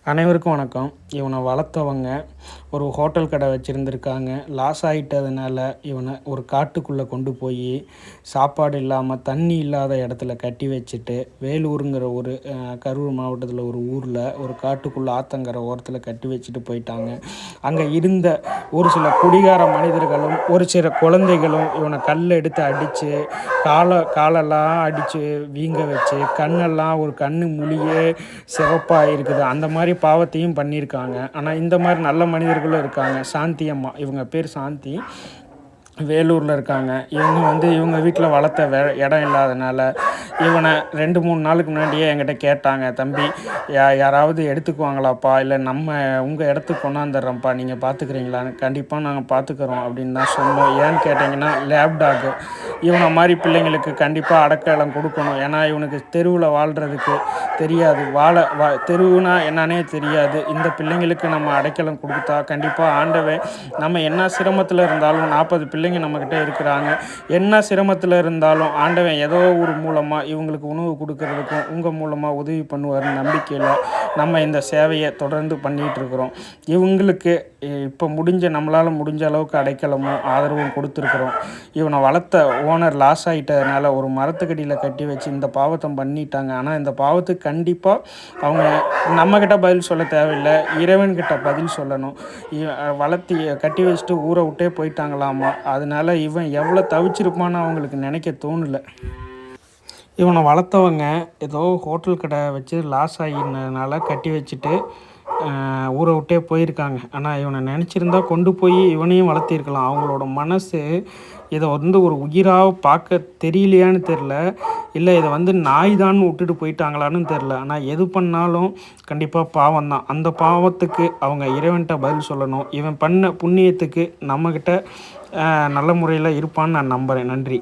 அனைவருக்கும் வணக்கம். இவனை வளர்த்தவங்க ஒரு ஹோட்டல் கடை வச்சுருந்துருக்காங்க. லாஸ் ஆகிட்டதுனால இவனை ஒரு காட்டுக்குள்ளே கொண்டு போய் சாப்பாடு இல்லாமல் தண்ணி இல்லாத இடத்துல கட்டி வச்சுட்டு வேலூருங்கிற ஒரு கரூர் மாவட்டத்தில் ஒரு ஊரில் ஒரு காட்டுக்குள்ளே ஆத்தங்கரை ஓரத்தில் கட்டி வச்சுட்டு போயிட்டாங்க. அங்கே இருந்த ஒரு சில குடிகார மனிதர்களும் ஒரு சில குழந்தைகளும் இவனை கல் எடுத்து அடித்து காலெல்லாம் அடித்து வீங்க வச்சு கண்ணெல்லாம் ஒரு கண்ணு மொழியே சிவப்பாக இருக்குது. அந்த மாதிரி பாவத்தையும் பண்ணியிருக்காங்க. ஆனால் இந்த மாதிரி நல்ல மனிதர்களும் இருக்காங்க. சாந்தி அம்மா, இவங்க பேர் சாந்தி, வேலூரில் இருக்காங்க. இவங்க வீட்டில் வளர்த்த இடம் இல்லாதனால இவனை 2-3 நாளுக்கு முன்னாடியே என்கிட்ட கேட்டாங்க, தம்பி யாராவது எடுத்துக்குவாங்களாப்பா, இல்லை உங்கள் இடத்துக்கு கொண்டாந்துடுறோம்ப்பா, நீங்கள் பார்த்துக்கிறீங்களான்னு. கண்டிப்பாக நாங்கள் பார்த்துக்குறோம் அப்படின்னு தான் சொன்னோம். ஏன்னு கேட்டிங்கன்னா, லேப் டாகு இவனை மாதிரி பிள்ளைங்களுக்கு கண்டிப்பாக அடைக்கலம் கொடுக்கணும். ஏன்னா இவனுக்கு தெருவில் வாழ்கிறதுக்கு தெரியாது, தெருவுனா என்னன்னே தெரியாது. இந்த பிள்ளைங்களுக்கு நம்ம அடைக்கலம் கொடுத்தா கண்டிப்பாக ஆண்டவன் நம்ம என்ன சிரமத்தில் இருந்தாலும் 40 பிள்ளைங்க நம்மக்கிட்ட இருக்கிறாங்க. என்ன சிரமத்தில் இருந்தாலும் ஆண்டவன் ஏதோ ஒரு மூலமாக இவங்களுக்கு உணவு கொடுக்கறதுக்கும் உங்கள் மூலமாக உதவி பண்ணுவார்னு நம்பிக்கையில் நம்ம இந்த சேவையை தொடர்ந்து பண்ணிகிட்ருக்குறோம். இவங்களுக்கு இப்போ நம்மளால் முடிஞ்ச அளவுக்கு அடைக்கலமும் ஆதரவும் கொடுத்துருக்குறோம். இவனை வளர்த்த ஓனர் லாஸ் ஆகிட்டதுனால ஒரு மரத்துக்கடியில் கட்டி வச்சு இந்த பாவத்தை பண்ணிட்டாங்க. ஆனால் இந்த பாவத்துக்கு கண்டிப்பாக அவங்க நம்மக்கிட்ட பதில் சொல்ல தேவையில்லை, இறைவன்கிட்ட பதில் சொல்லணும். வளர்த்தி கட்டி வச்சுட்டு ஊரை விட்டே போயிட்டாங்களாமா. அதனால இவன் எவ்வளோ தவிச்சிருப்பான்னு அவங்களுக்கு நினைக்க தோணலை. இவனை வளர்த்தவங்க ஏதோ ஹோட்டல் கடை வச்சு லாஸ் ஆகினதுனால கட்டி வச்சுட்டு ஊரை விட்டே போயிருக்காங்க. ஆனால் இவனை நினச்சிருந்தா கொண்டு போய் இவனையும் வளர்த்திருக்கலாம். அவங்களோட மனசு இதை ஒரு உயிராக பார்க்க தெரியலையான்னு தெரில, இல்லை இதை நாய் தான் விட்டுட்டு போயிட்டாங்களான்னு தெரில. ஆனால் எது பண்ணாலும் கண்டிப்பாக பாவம் தான். அந்த பாவத்துக்கு அவங்க இறைவன்கிட்ட பதில் சொல்லணும். இவன் பண்ண புண்ணியத்துக்கு நம்மக்கிட்ட நல்ல முறையில் இருப்பான்னு நான் நம்புகிறேன். நன்றி.